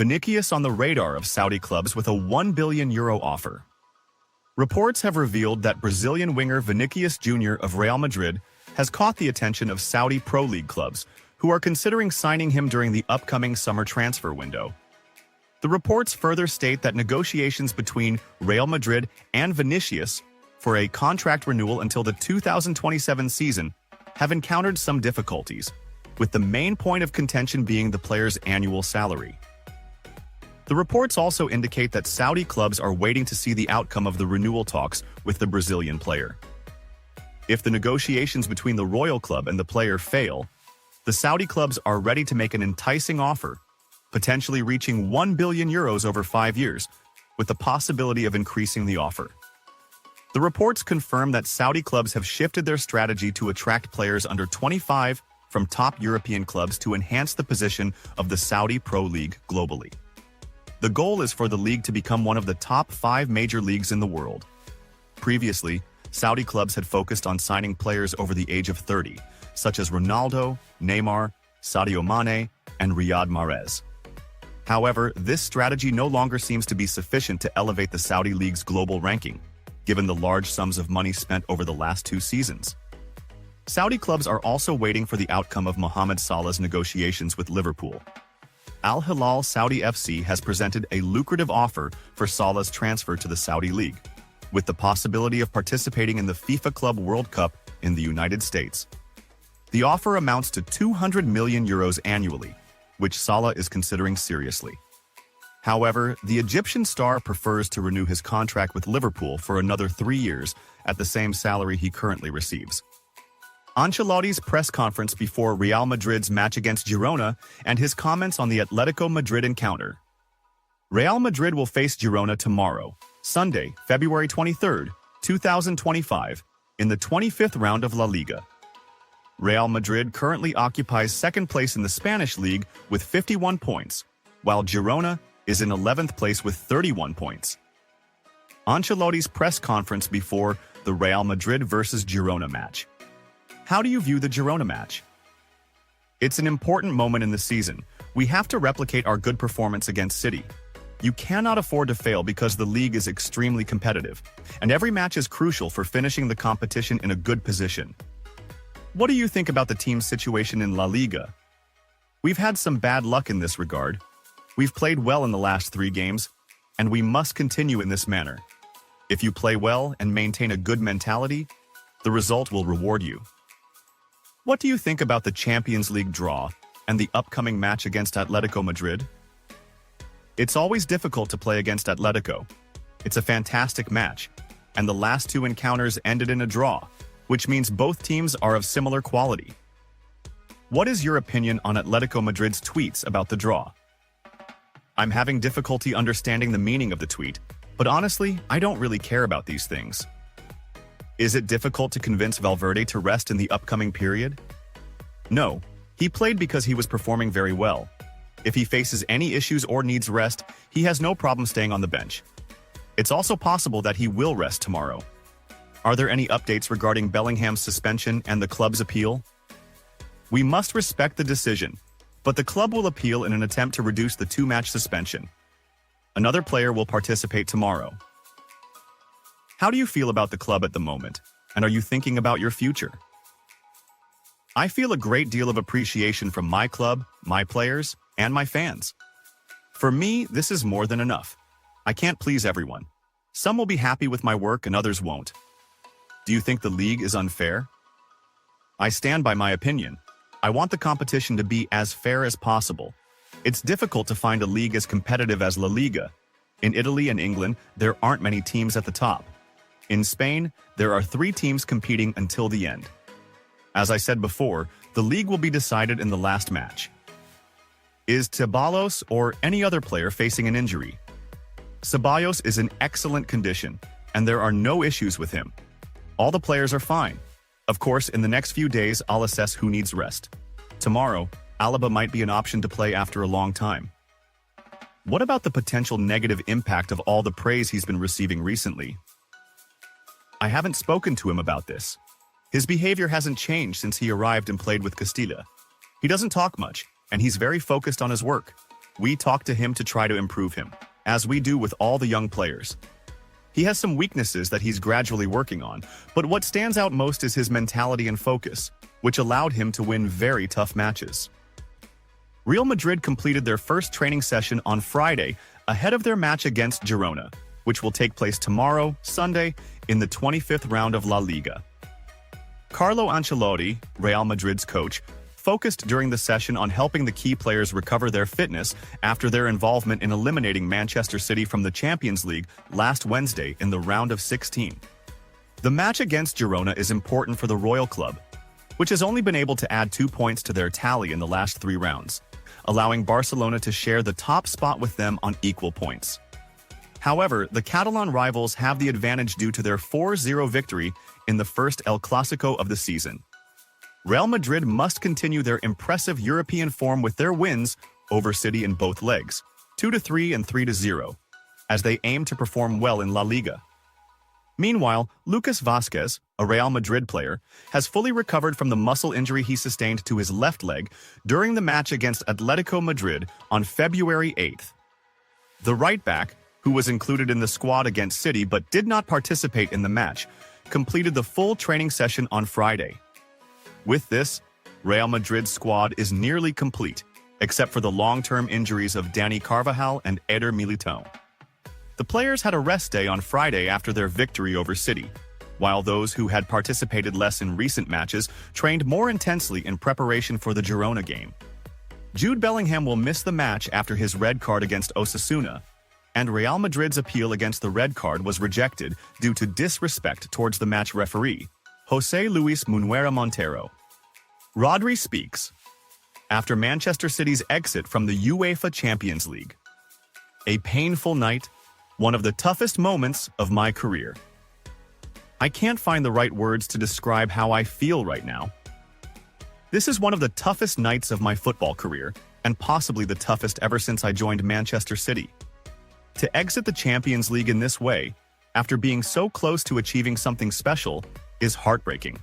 Vinicius on the radar of Saudi clubs with a €1 billion offer. Reports have revealed that Brazilian winger Vinicius Jr. of Real Madrid has caught the attention of Saudi Pro League clubs, who are considering signing him during the upcoming summer transfer window. The reports further state that negotiations between Real Madrid and Vinicius for a contract renewal until the 2027 season have encountered some difficulties, with the main point of contention being the player's annual salary. The reports also indicate that Saudi clubs are waiting to see the outcome of the renewal talks with the Brazilian player. If the negotiations between the Royal Club and the player fail, the Saudi clubs are ready to make an enticing offer, potentially reaching €1 billion over 5 years, with the possibility of increasing the offer. The reports confirm that Saudi clubs have shifted their strategy to attract players under 25 from top European clubs to enhance the position of the Saudi Pro League globally. The goal is for the league to become one of the top 5 major leagues in the world. Previously, Saudi clubs had focused on signing players over the age of 30, such as Ronaldo, Neymar, Sadio Mane, and Riyad Mahrez. However, this strategy no longer seems to be sufficient to elevate the Saudi League's global ranking, given the large sums of money spent over the last 2 seasons. Saudi clubs are also waiting for the outcome of Mohamed Salah's negotiations with Liverpool. Al Hilal Saudi FC has presented a lucrative offer for Salah's transfer to the Saudi League, with the possibility of participating in the FIFA Club World Cup in the United States. The offer amounts to €200 million annually, which Salah is considering seriously. However, the Egyptian star prefers to renew his contract with Liverpool for another 3 years at the same salary he currently receives. Ancelotti's press conference before Real Madrid's match against Girona and his comments on the Atletico Madrid encounter. Real Madrid will face Girona tomorrow, Sunday, February 23, 2025, in the 25th round of La Liga. Real Madrid currently occupies second place in the Spanish league with 51 points, while Girona is in 11th place with 31 points. Ancelotti's press conference before the Real Madrid versus Girona match. How do you view the Girona match? It's an important moment in the season. We have to replicate our good performance against City. You cannot afford to fail because the league is extremely competitive, and every match is crucial for finishing the competition in a good position. What do you think about the team's situation in La Liga? We've had some bad luck in this regard. We've played well in the last 3 games, and we must continue in this manner. If you play well and maintain a good mentality, the result will reward you. What do you think about the Champions League draw and the upcoming match against Atletico Madrid? It's always difficult to play against Atletico. It's a fantastic match, and the last 2 encounters ended in a draw, which means both teams are of similar quality. What is your opinion on Atletico Madrid's tweets about the draw? I'm having difficulty understanding the meaning of the tweet, but honestly, I don't really care about these things. Is it difficult to convince Valverde to rest in the upcoming period? No, he played because he was performing very well. If he faces any issues or needs rest, he has no problem staying on the bench. It's also possible that he will rest tomorrow. Are there any updates regarding Bellingham's suspension and the club's appeal? We must respect the decision, but the club will appeal in an attempt to reduce the 2-match suspension. Another player will participate tomorrow. How do you feel about the club at the moment, and are you thinking about your future? I feel a great deal of appreciation from my club, my players, and my fans. For me, this is more than enough. I can't please everyone. Some will be happy with my work and others won't. Do you think the league is unfair? I stand by my opinion. I want the competition to be as fair as possible. It's difficult to find a league as competitive as La Liga. In Italy and England, there aren't many teams at the top. In Spain, there are 3 teams competing until the end. As I said before, the league will be decided in the last match. Is Ceballos or any other player facing an injury? Ceballos is in excellent condition, and there are no issues with him. All the players are fine. Of course, in the next few days, I'll assess who needs rest. Tomorrow, Alaba might be an option to play after a long time. What about the potential negative impact of all the praise he's been receiving recently? I haven't spoken to him about this. His behavior hasn't changed since he arrived and played with Castilla. He doesn't talk much, and he's very focused on his work. We talked to him to try to improve him, as we do with all the young players. He has some weaknesses that he's gradually working on, but what stands out most is his mentality and focus, which allowed him to win very tough matches. Real Madrid completed their first training session on Friday ahead of their match against Girona, which will take place tomorrow, Sunday, in the 25th round of La Liga. Carlo Ancelotti, Real Madrid's coach, focused during the session on helping the key players recover their fitness after their involvement in eliminating Manchester City from the Champions League last Wednesday in the round of 16. The match against Girona is important for the Royal Club, which has only been able to add 2 points to their tally in the last 3 rounds, allowing Barcelona to share the top spot with them on equal points. However, the Catalan rivals have the advantage due to their 4-0 victory in the first El Clásico of the season. Real Madrid must continue their impressive European form with their wins over City in both legs, 2-3 and 3-0, as they aim to perform well in La Liga. Meanwhile, Lucas Vázquez, a Real Madrid player, has fully recovered from the muscle injury he sustained to his left leg during the match against Atletico Madrid on February 8th. The right-back, who was included in the squad against City but did not participate in the match, completed the full training session on Friday. With this, Real Madrid's squad is nearly complete, except for the long-term injuries of Dani Carvajal and Eder Militão. The players had a rest day on Friday after their victory over City, while those who had participated less in recent matches trained more intensely in preparation for the Girona game. Jude Bellingham will miss the match after his red card against Osasuna, and Real Madrid's appeal against the red card was rejected due to disrespect towards the match referee, José Luis Munuera Montero. Rodri speaks after Manchester City's exit from the UEFA Champions League. A painful night, one of the toughest moments of my career. I can't find the right words to describe how I feel right now. This is one of the toughest nights of my football career, and possibly the toughest ever since I joined Manchester City. To exit the Champions League in this way, after being so close to achieving something special, is heartbreaking.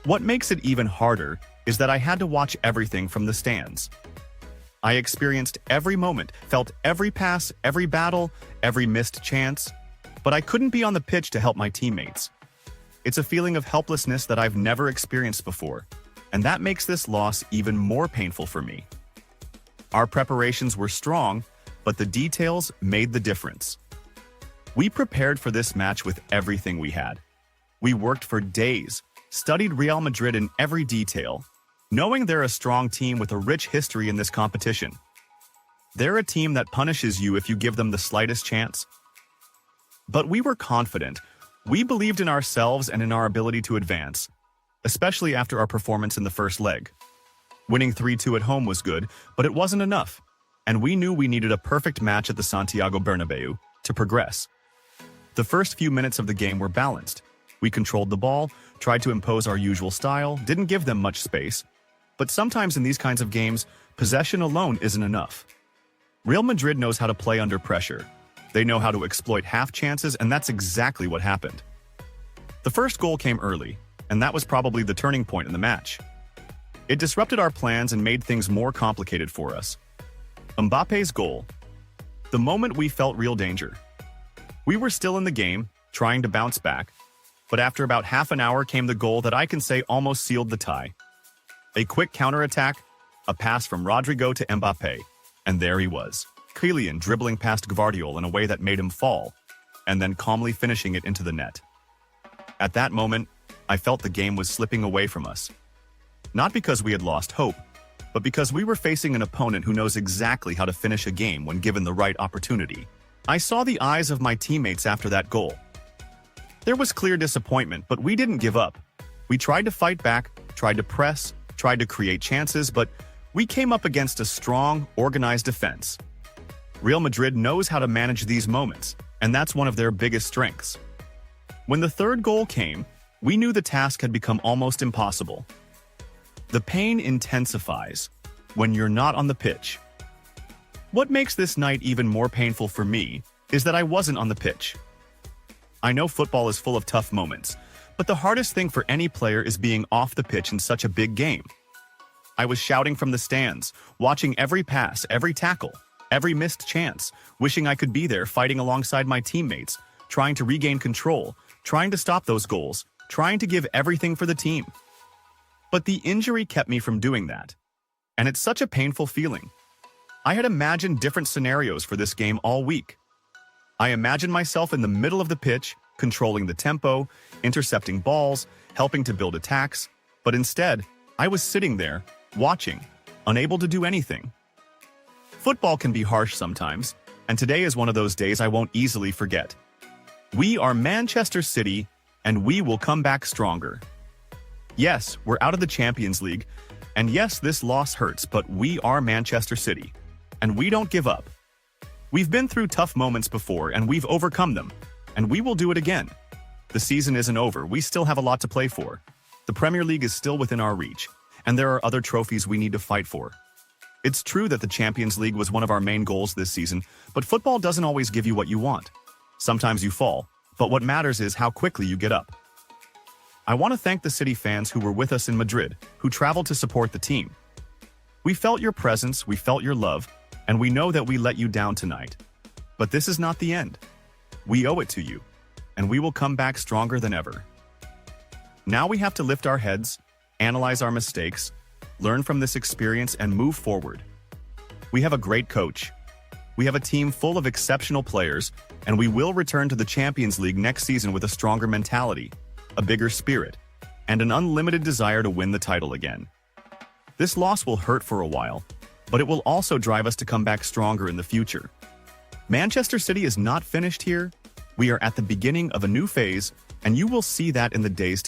What makes it even harder is that I had to watch everything from the stands. I experienced every moment, felt every pass, every battle, every missed chance, but I couldn't be on the pitch to help my teammates. It's a feeling of helplessness that I've never experienced before, and that makes this loss even more painful for me. Our preparations were strong, but the details made the difference. We prepared for this match with everything we had. We worked for days, studied Real Madrid in every detail, knowing they're a strong team with a rich history in this competition. They're a team that punishes you if you give them the slightest chance. But we were confident. We believed in ourselves and in our ability to advance, especially after our performance in the first leg. Winning 3-2 at home was good, but it wasn't enough, and we knew we needed a perfect match at the Santiago Bernabeu to progress. The first few minutes of the game were balanced. We controlled the ball, tried to impose our usual style, didn't give them much space. But sometimes in these kinds of games, possession alone isn't enough. Real Madrid knows how to play under pressure. They know how to exploit half chances, and that's exactly what happened. The first goal came early, and that was probably the turning point in the match. It disrupted our plans and made things more complicated for us. Mbappé's goal. The moment we felt real danger. We were still in the game, trying to bounce back, but after about half an hour came the goal that I can say almost sealed the tie. A quick counterattack, a pass from Rodrigo to Mbappé, and there he was. Kylian dribbling past Gvardiol in a way that made him fall, and then calmly finishing it into the net. At that moment, I felt the game was slipping away from us. Not because we had lost hope, but because we were facing an opponent who knows exactly how to finish a game when given the right opportunity. I saw the eyes of my teammates after that goal. There was clear disappointment, but we didn't give up. We tried to fight back, tried to press, tried to create chances, but we came up against a strong, organized defense. Real Madrid knows how to manage these moments, and that's one of their biggest strengths. When the third goal came, we knew the task had become almost impossible. The pain intensifies when you're not on the pitch. What makes this night even more painful for me is that I wasn't on the pitch. I know football is full of tough moments, but the hardest thing for any player is being off the pitch in such a big game. I was shouting from the stands, watching every pass, every tackle, every missed chance, wishing I could be there fighting alongside my teammates, trying to regain control, trying to stop those goals, trying to give everything for the team. But the injury kept me from doing that. And it's such a painful feeling. I had imagined different scenarios for this game all week. I imagined myself in the middle of the pitch, controlling the tempo, intercepting balls, helping to build attacks, but instead, I was sitting there, watching, unable to do anything. Football can be harsh sometimes, and today is one of those days I won't easily forget. We are Manchester City, and we will come back stronger. Yes, we're out of the Champions League, and yes, this loss hurts, but we are Manchester City, and we don't give up. We've been through tough moments before, and we've overcome them, and we will do it again. The season isn't over, we still have a lot to play for. The Premier League is still within our reach, and there are other trophies we need to fight for. It's true that the Champions League was one of our main goals this season, but football doesn't always give you what you want. Sometimes you fall, but what matters is how quickly you get up. I want to thank the City fans who were with us in Madrid, who traveled to support the team. We felt your presence, we felt your love, and we know that we let you down tonight. But this is not the end. We owe it to you, and we will come back stronger than ever. Now we have to lift our heads, analyze our mistakes, learn from this experience, and move forward. We have a great coach. We have a team full of exceptional players, and we will return to the Champions League next season with a stronger mentality, a bigger spirit, and an unlimited desire to win the title again. This loss will hurt for a while, but it will also drive us to come back stronger in the future. Manchester City is not finished here. We are at the beginning of a new phase, and you will see that in the days